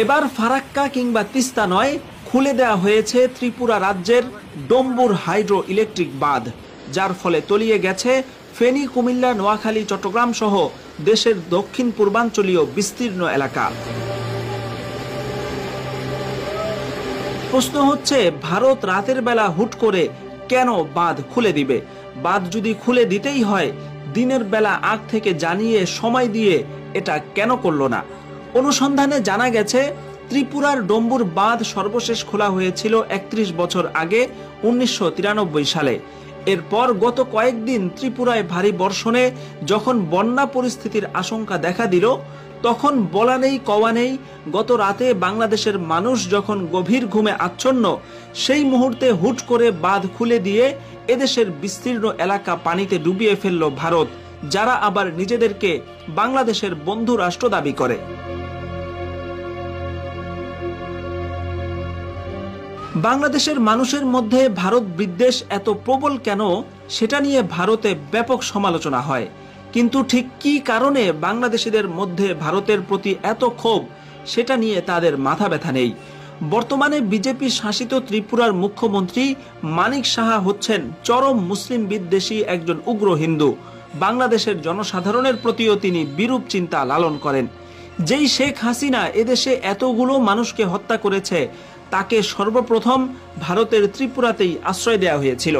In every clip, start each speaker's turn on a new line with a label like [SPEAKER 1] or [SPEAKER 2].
[SPEAKER 1] এবার ফারাক্কা কিংবা তিস্তা নয়, খুলে দেওয়া হয়েছে ত্রিপুরা রাজ্যের ডম্বুর হাইড্রো ইলেকট্রিক বাঁধ, যার ফলে তলিয়ে গেছে ফেনী, কুমিল্লা, নোয়াখালী, চট্টগ্রাম সহ দেশের দক্ষিণ পূর্বাঞ্চলীয় বিস্তীর্ণ এলাকা। প্রশ্ন হচ্ছে, ভারত রাতের বেলা হুট করে কেন বাঁধ খুলে দিবে? বাঁধ যদি খুলে দিতেই হয়, দিনের বেলা আগ থেকে জানিয়ে সময় দিয়ে এটা কেন করলো না? অনুসন্ধানে জানা গেছে, ত্রিপুরার ডম্বুর বাঁধ সর্বশেষ খোলা হয়েছিল ৩১ বছর আগে ১৯৯৩ সালে। এরপর গত কয়েকদিন ত্রিপুরায় ভারী বর্ষণে যখন বন্যা পরিস্থিতির আশঙ্কা দেখা দিল, তখন বলা নেই কওয়া নেই, গত রাতে বাংলাদেশের মানুষ যখন গভীর ঘুমে আচ্ছন্ন, সেই মুহূর্তে হুট করে বাঁধ খুলে দিয়ে এদেশের বিস্তীর্ণ এলাকা পানিতে ডুবিয়ে ফেলল ভারত, যারা আবার নিজেদেরকে বাংলাদেশের বন্ধু রাষ্ট্র দাবি করে। বাংলাদেশের মানুষের মধ্যে ভারত বিদ্বেষ এত প্রবল কেন, সেটা নিয়ে ভারতে ব্যাপক সমালোচনা হয়। কিন্তু ঠিক কী কারণে বাংলাদেশিদের মধ্যে ভারতের প্রতি এত ক্ষোভ, সেটা নিয়ে তাদের মাথা ব্যথা নেই। বর্তমানে বিজেপি শাসিত ত্রিপুরার মুখ্যমন্ত্রী মানিক সাহা হচ্ছেন চরম মুসলিম বিদ্বেষী একজন উগ্র হিন্দু। বাংলাদেশের জনসাধারণের প্রতিও তিনি বিরূপ চিন্তা লালন করেন। যেই শেখ হাসিনা এদেশে এতগুলো মানুষকে হত্যা করেছে, তাকে সর্বপ্রথম ভারতের ত্রিপুরাতেই আশ্রয় দেওয়া হয়েছিল।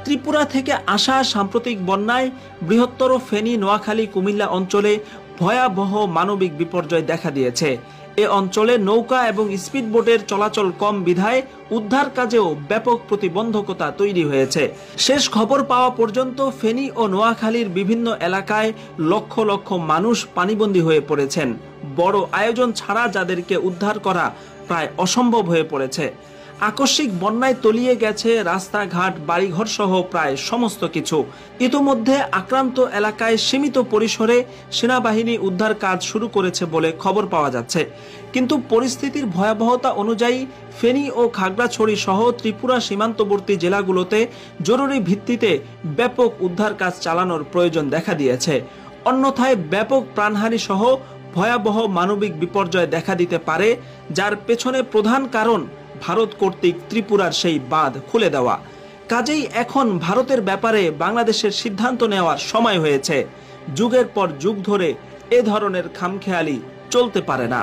[SPEAKER 1] ত্রিপুরা থেকে আসা সাম্প্রতিক বন্যায় বৃহত্তর ফেনী, নোয়াখালী, কুমিল্লা অঞ্চলে ভয়াবহ মানবিক বিপর্যয় দেখা দিয়েছে। এ অঞ্চলে নৌকা এবং স্পিডবোটের চলাচল কম বিধায় উদ্ধার কাজেও ব্যাপক প্রতিবন্ধকতা তৈরি হয়েছে। শেষ খবর পাওয়া পর্যন্ত ফেনী ও নোয়াখালীর বিভিন্ন এলাকায় লক্ষ লক্ষ মানুষ পানিবন্দী হয়ে পড়েছেন। বড় আয়োজন ছাড়া যাদেরকে উদ্ধার করা প্রায় অসম্ভব হয়ে পড়েছে। আকস্মিক বন্যায় তলিয়ে গেছে রাস্তাঘাট, বাড়িঘর সহ প্রায় সমস্ত কিছু। ইতোমধ্যে আক্রান্ত এলাকায় সীমিত পরিসরে সেনাবাহিনী উদ্ধার কাজ শুরু করেছে বলে খবর পাওয়া যাচ্ছে। কিন্তু পরিস্থিতির ভয়াবহতা অনুযায়ী ফেনী ও খাগড়াছড়ি সহ ত্রিপুরা সীমান্তবর্তী জেলাগুলোতে জরুরি ভিত্তিতে ব্যাপক উদ্ধার কাজ চালানোর প্রয়োজন দেখা দিয়েছে। অন্যথায় ব্যাপক প্রাণহানি সহ ভয়াবহ মানবিক বিপর্যয় দেখা দিতে পারে, যার পেছনে প্রধান কারণ ভারত কর্তৃক ত্রিপুরার সেই বাঁধ খুলে দেওয়া। কাজেই এখন ভারতের ব্যাপারে বাংলাদেশের সিদ্ধান্ত নেওয়ার সময় হয়েছে। যুগের পর যুগ ধরে এ ধরনের খামখেয়ালি চলতে পারে না।